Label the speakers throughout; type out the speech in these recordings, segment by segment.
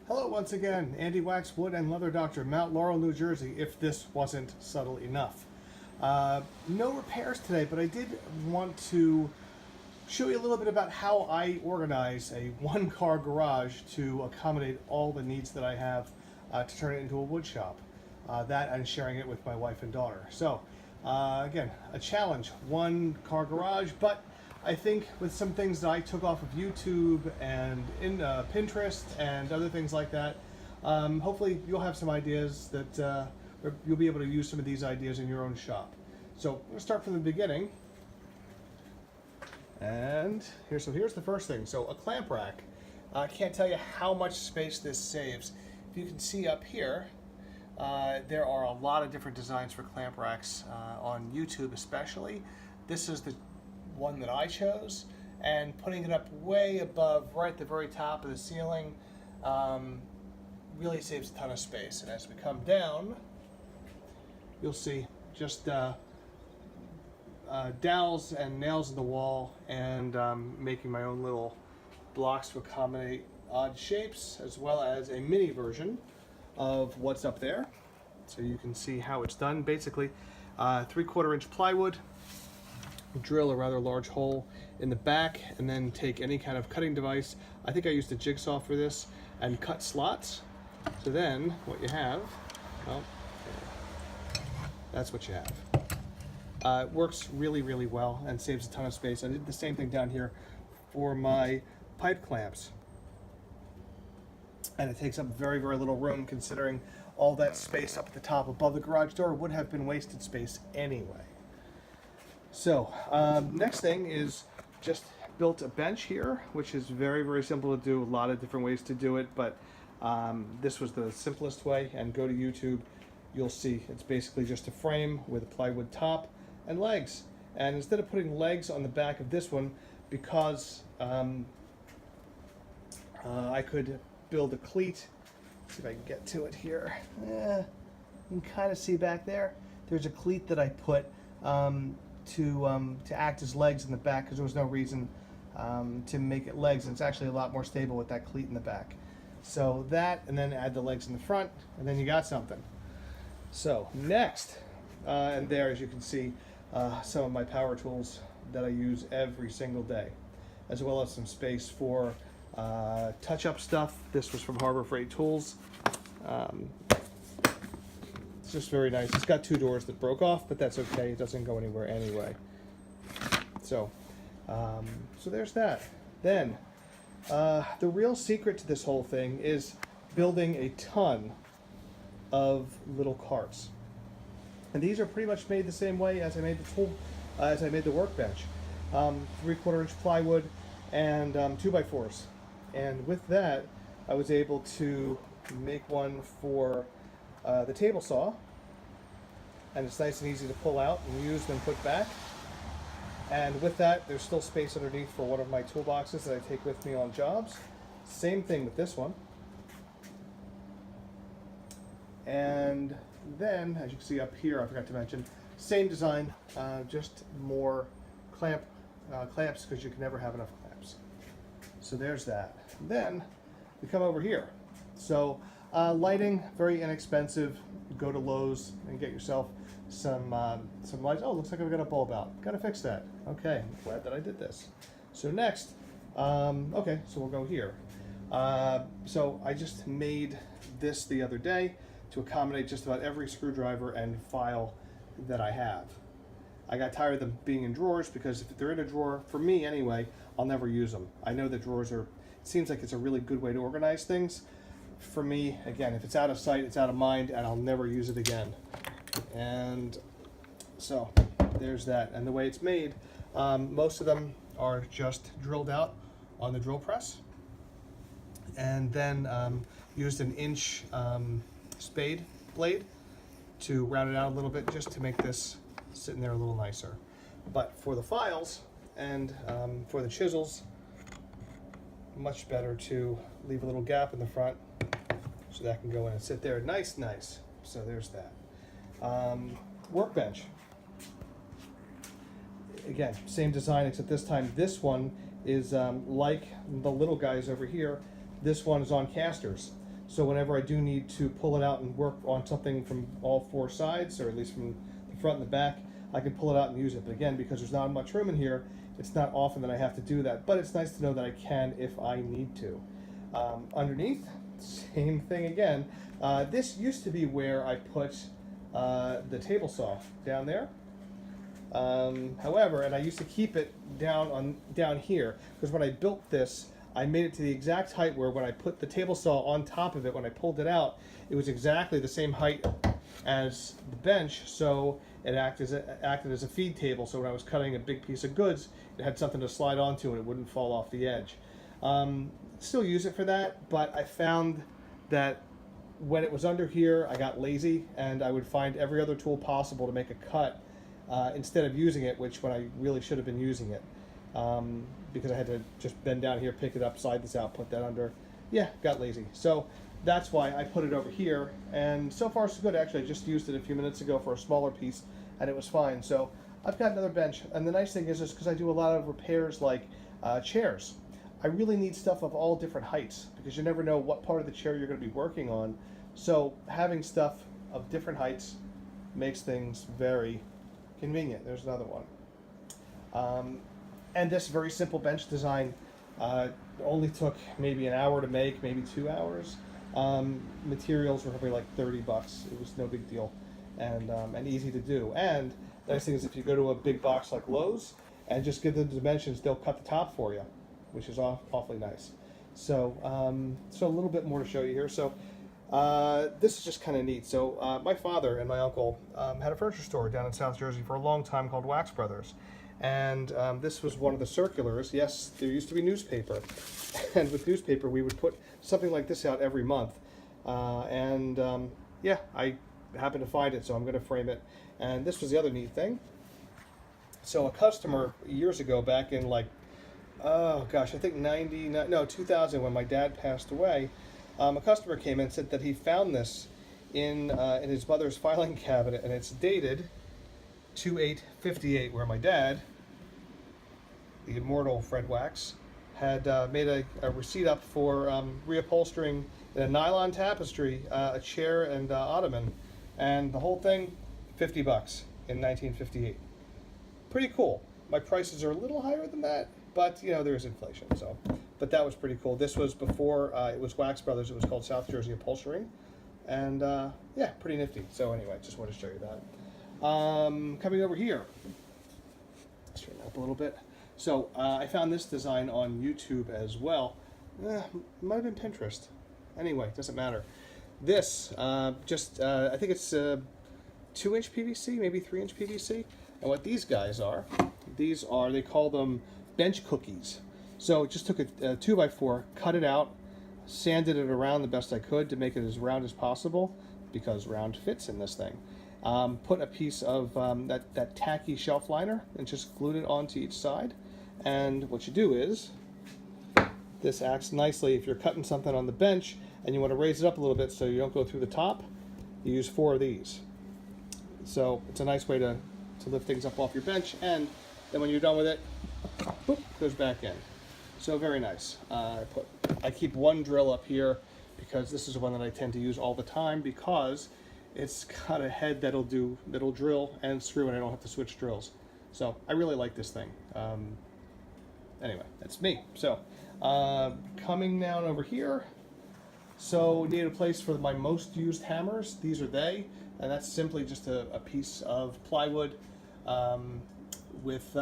Speaker 1: Hello once again, Andy Wax Wood and Leather Doctor, Mount Laurel, New Jersey, if this wasn't subtle enough. No repairs today, but I did want to show you a little bit about how I organize a one-car garage to accommodate all the needs that I have to turn it into a wood shop. That and sharing it with my wife and daughter. So, again, a challenge, one-car garage, but I think with some things that I took off of YouTube and in Pinterest and other things like that, hopefully you'll have some ideas that you'll be able to use some of these ideas in your own shop. So I'm going to start from the beginning. And here's the first thing. So a clamp rack. I can't tell you how much space this saves. If you can see up here, there are a lot of different designs for clamp racks on YouTube especially. This is the one that I chose, and putting it up way above, right at the very top of the ceiling, really saves a ton of space. And as we come down, you'll see just dowels and nails in the wall, and making my own little blocks to accommodate odd shapes, as well as a mini version of what's up there. So you can see how it's done. Basically, 3/4 inch plywood, drill a rather large hole in the back, and then take any kind of cutting device. I think I used a jigsaw for this, and cut slots. So then what you have, well, that's what you have. It works really, really well and saves a ton of space. I did the same thing down here for my pipe clamps. And it takes up very, very little room, considering all that space up at the top above the garage door would have been wasted space anyway. So, next thing is just built a bench here, which is very, very simple to do. A lot of different ways to do it, but this was the simplest way. And go to YouTube, you'll see it's basically just a frame with a plywood top and legs. And instead of putting legs on the back of this one, because I could build a cleat. Let's see if I can get to it here. You can kind of see back there. There's a cleat that I put to act as legs in the back, because there was no reason to make it legs, and it's actually a lot more stable with that cleat in the back. So that, and then add the legs in the front, and then you got something. So next, and there, as you can see, some of my power tools that I use every single day, as well as some space for touch-up stuff. This was from Harbor Freight Tools. It's just very nice. It's got 2 doors that broke off, but that's okay. It doesn't go anywhere anyway. So, so there's that. Then, the real secret to this whole thing is building a ton of little carts. And these are pretty much made the same way as I made the tool, as I made the workbench. 3/4 inch plywood and 2x4s. And with that, I was able to make one for the table saw, and it's nice and easy to pull out and use and put back. And with that, there's still space underneath for one of my toolboxes that I take with me on jobs. Same thing with this one. And then, as you can see up here, I forgot to mention, same design, just more clamps, because you can never have enough clamps. So there's that. Then we come over here. So lighting, very inexpensive. Go to Lowe's and get yourself some lights. Oh, looks like I've got a bulb out. Gotta fix that. Okay, I'm glad that I did this. So next, okay, so we'll go here. So I just made this the other day to accommodate just about every screwdriver and file that I have. I got tired of them being in drawers, because if they're in a drawer, for me anyway, I'll never use them. I know that drawers are, it seems like it's a really good way to organize things. For me, again, if it's out of sight, it's out of mind, and I'll never use it again. And so there's that. And the way it's made, most of them are just drilled out on the drill press, and then used an inch spade blade to round it out a little bit, just to make this sit in there a little nicer. But for the files and for the chisels, much better to leave a little gap in the front, so that can go in and sit there nice. So there's that. Workbench. Again, same design, except this time this one is like the little guys over here. This one is on casters. So whenever I do need to pull it out and work on something from all four sides, or at least from the front and the back, I can pull it out and use it. But again, because there's not much room in here, it's not often that I have to do that. But it's nice to know that I can if I need to. Underneath, same thing again. This used to be where I put the table saw down there. However, and I used to keep it down here, because when I built this, I made it to the exact height where when I put the table saw on top of it, when I pulled it out, it was exactly the same height as the bench, so it acted as a feed table. So when I was cutting a big piece of goods, it had something to slide onto and it wouldn't fall off the edge. Still use it for that, but I found that when it was under here, I got lazy and I would find every other tool possible to make a cut instead of using it, which when I really should have been using it. Because I had to just bend down here, pick it up, slide this out, put that under. Yeah, got lazy. So that's why I put it over here, and so far so good. Actually, I just used it a few minutes ago for a smaller piece, and it was fine. So I've got another bench, and the nice thing is because I do a lot of repairs like chairs. I really need stuff of all different heights, because you never know what part of the chair you're going to be working on. So having stuff of different heights makes things very convenient. There's another one. And this very simple bench design only took maybe an hour to make, maybe 2 hours. Materials were probably like $30. It was no big deal, and easy to do. And the nice thing is if you go to a big box like Lowe's and just give them the dimensions, they'll cut the top for you, which is awfully nice. So, so a little bit more to show you here. So this is just kind of neat. So my father and my uncle had a furniture store down in South Jersey for a long time called Wax Brothers. And this was one of the circulars. Yes, there used to be newspaper. And with newspaper, we would put something like this out every month. Yeah, I happened to find it, so I'm going to frame it. And this was the other neat thing. So a customer years ago, back in like, oh gosh, I think 2000, when my dad passed away, a customer came in and said that he found this in his mother's filing cabinet, and it's dated 2/8/58, where my dad, the immortal Fred Wax, had made a receipt up for reupholstering in a nylon tapestry a chair and ottoman, and the whole thing, $50 in 1958. Pretty cool. My prices are a little higher than that, but you know, there's inflation. So, but that was pretty cool. This was before it was Wax Brothers. It was called South Jersey Upholstering, and yeah, pretty nifty. So anyway, just wanted to show you that. Coming over here, straighten up a little bit. So I found this design on YouTube as well. Might have been Pinterest. Anyway, doesn't matter. This I think it's 2-inch PVC, maybe 3-inch PVC. And what these guys are, they call them bench cookies. So just took a 2x4, cut it out, sanded it around the best I could to make it as round as possible, because round fits in this thing. Put a piece of that tacky shelf liner and just glued it onto each side. And what you do is, this acts nicely if you're cutting something on the bench and you want to raise it up a little bit so you don't go through the top. You use 4 of these. So it's a nice way to lift things up off your bench, and then when you're done with it, boop, goes back in. So very nice. I keep one drill up here because this is one that I tend to use all the time, because it's got a head that'll drill and screw, and I don't have to switch drills. So I really like this thing. Anyway, that's me. So coming down over here, so needed a place for my most used hammers. These are they, and that's simply just a piece of plywood with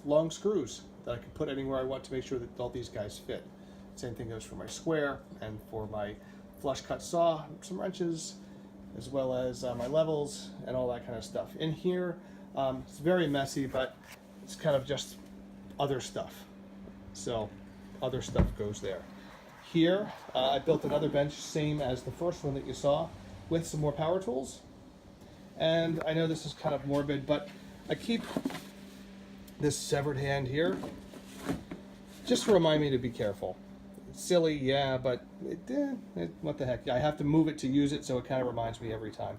Speaker 1: long screws that I can put anywhere I want to make sure that all these guys fit. Same thing goes for my square, and for my flush cut saw, some wrenches, as well as my levels and all that kind of stuff. In here, it's very messy, but it's kind of just other stuff. So other stuff goes there. Here, I built another bench, same as the first one that you saw, with some more power tools. And I know this is kind of morbid, but I keep this severed hand here just to remind me to be careful. It's silly, yeah, but what the heck? I have to move it to use it, so it kind of reminds me every time.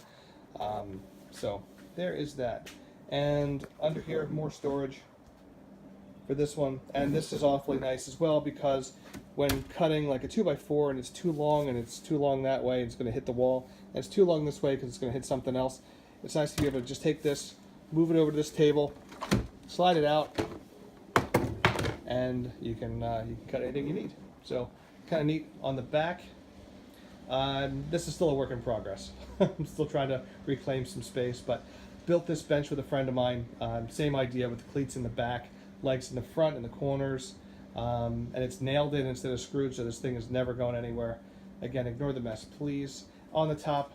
Speaker 1: So there is that. And under here, more storage. for this one. And this is awfully nice as well, because when cutting like a 2x4 and it's too long and it's too long that way, it's going to hit the wall, and it's too long this way because it's going to hit something else, it's nice to be able to just take this, move it over to this table, slide it out, and you can cut anything you need. So kind of neat on the back. This is still a work in progress. I'm still trying to reclaim some space, but built this bench with a friend of mine. Same idea with the cleats in the back, legs in the front and the corners, and it's nailed in instead of screwed, so this thing is never going anywhere. Again, ignore the mess, please. On the top,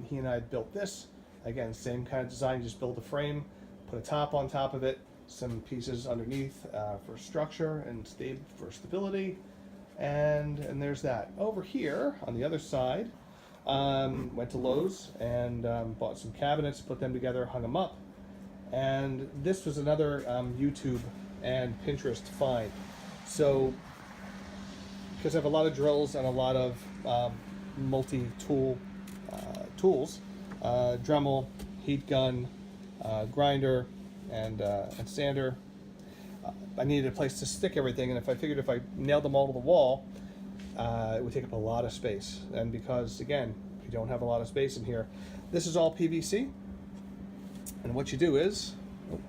Speaker 1: he and I built this. Again, same kind of design, just build a frame, put a top on top of it, some pieces underneath for structure and for stability, and there's that. Over here on the other side, went to Lowe's and bought some cabinets, put them together, hung them up, and this was another YouTube and Pinterest find. So because I have a lot of drills and a lot of multi-tool tools, Dremel, heat gun, grinder, and sander. I needed a place to stick everything, and I figured if I nailed them all to the wall, it would take up a lot of space. And because, again, you don't have a lot of space in here, this is all PVC. And what you do is, oh,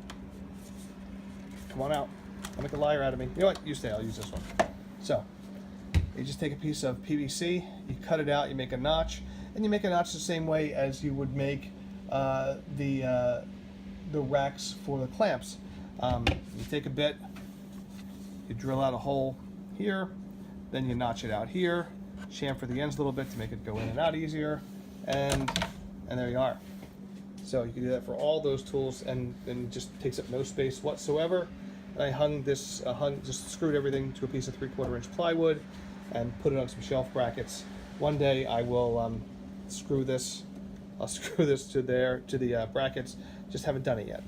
Speaker 1: come on out, don't make a liar out of me. You know what, you stay, I'll use this one. So, you just take a piece of PVC, you cut it out, you make a notch, and you make a notch the same way as you would make the racks for the clamps. You take a bit, you drill out a hole here, then you notch it out here, chamfer the ends a little bit to make it go in and out easier, and there you are. So you can do that for all those tools, and it just takes up no space whatsoever. And I hung this, just screwed everything to a piece of 3/4 inch plywood and put it on some shelf brackets. One day I will screw this. I'll screw this to the brackets. Just haven't done it yet.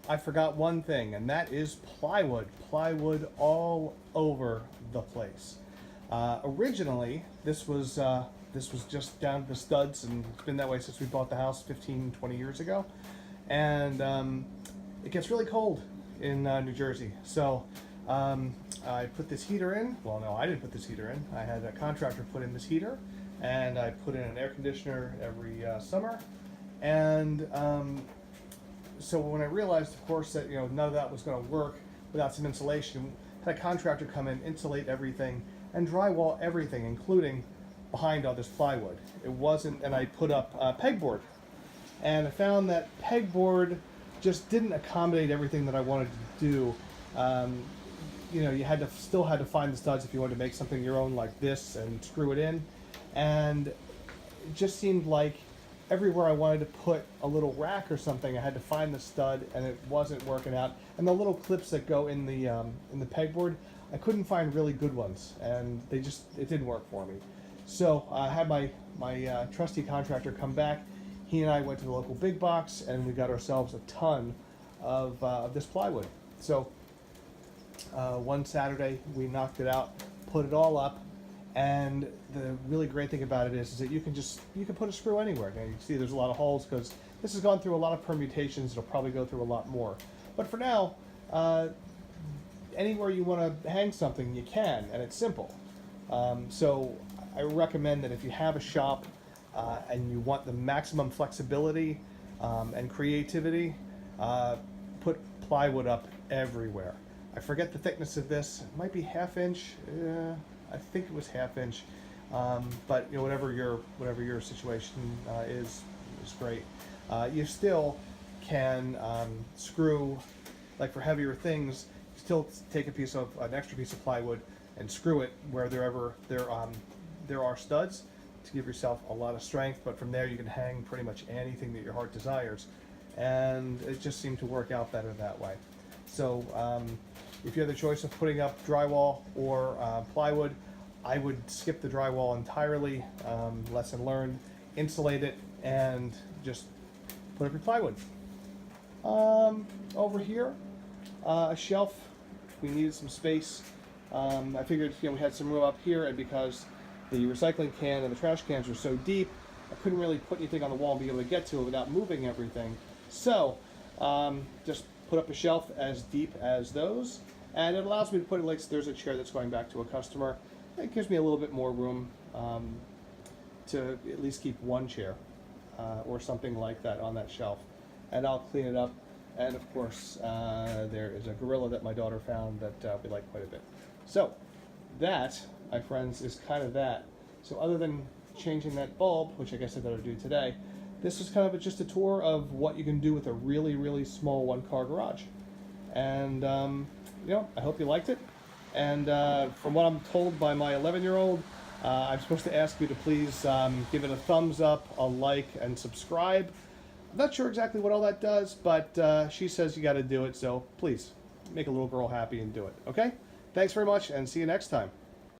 Speaker 1: I forgot one thing, and that is plywood. Plywood all over the place. Originally, this was just down to the studs, and it's been that way since we bought the house 15, 20 years ago. And it gets really cold in New Jersey. So I put this heater in. Well, no, I didn't put this heater in. I had a contractor put in this heater, and I put in an air conditioner every summer. And so when I realized, of course, that none of that was going to work without some insulation, I had a contractor come in, insulate everything, and drywall everything, including behind all this plywood. It wasn't, and I put up pegboard, and I found that pegboard just didn't accommodate everything that I wanted to do. You still had to find the studs if you wanted to make something your own like this and screw it in, and it just seemed like everywhere I wanted to put a little rack or something, I had to find the stud, and it wasn't working out. And the little clips that go in the pegboard, I couldn't find really good ones, and it didn't work for me. So I had my trusty contractor come back. He and I went to the local big box, and we got ourselves a ton of this plywood. So one Saturday we knocked it out, put it all up, and the really great thing about it is that you can put a screw anywhere. Now you can see there's a lot of holes because this has gone through a lot of permutations. It'll probably go through a lot more. But for now, anywhere you want to hang something, you can, and it's simple. So I recommend that if you have a shop and you want the maximum flexibility and creativity, put plywood up everywhere. I forget the thickness of this. It might be 1/2 inch. I think it was 1/2 inch. But whatever your situation is great. You still can screw, like for heavier things, still take an extra piece of plywood and screw it where there are studs to give yourself a lot of strength. But from there you can hang pretty much anything that your heart desires, and it just seemed to work out better that way. So if you have the choice of putting up drywall or plywood, I would skip the drywall entirely. Lesson learned. Insulate it and just put up your plywood. Over here, a shelf. We needed some space. I figured we had some room up here, and because the recycling can and the trash cans are so deep, I couldn't really put anything on the wall and be able to get to it without moving everything. So just put up a shelf as deep as those, and it allows me to put it like there's a chair that's going back to a customer. It gives me a little bit more room to at least keep one chair or something like that on that shelf. And I'll clean it up. And of course, there is a gorilla that my daughter found that we like quite a bit. So that, my friends, is kind of that. So other than changing that bulb, which I guess I better do today, this is kind of just a tour of what you can do with a really, really small one-car garage. And, you know, I hope you liked it. And from what I'm told by my 11-year-old, I'm supposed to ask you to please give it a thumbs up, a like, and subscribe. I'm not sure exactly what all that does, but she says you got to do it, so please make a little girl happy and do it, okay? Thanks very much, and see you next time.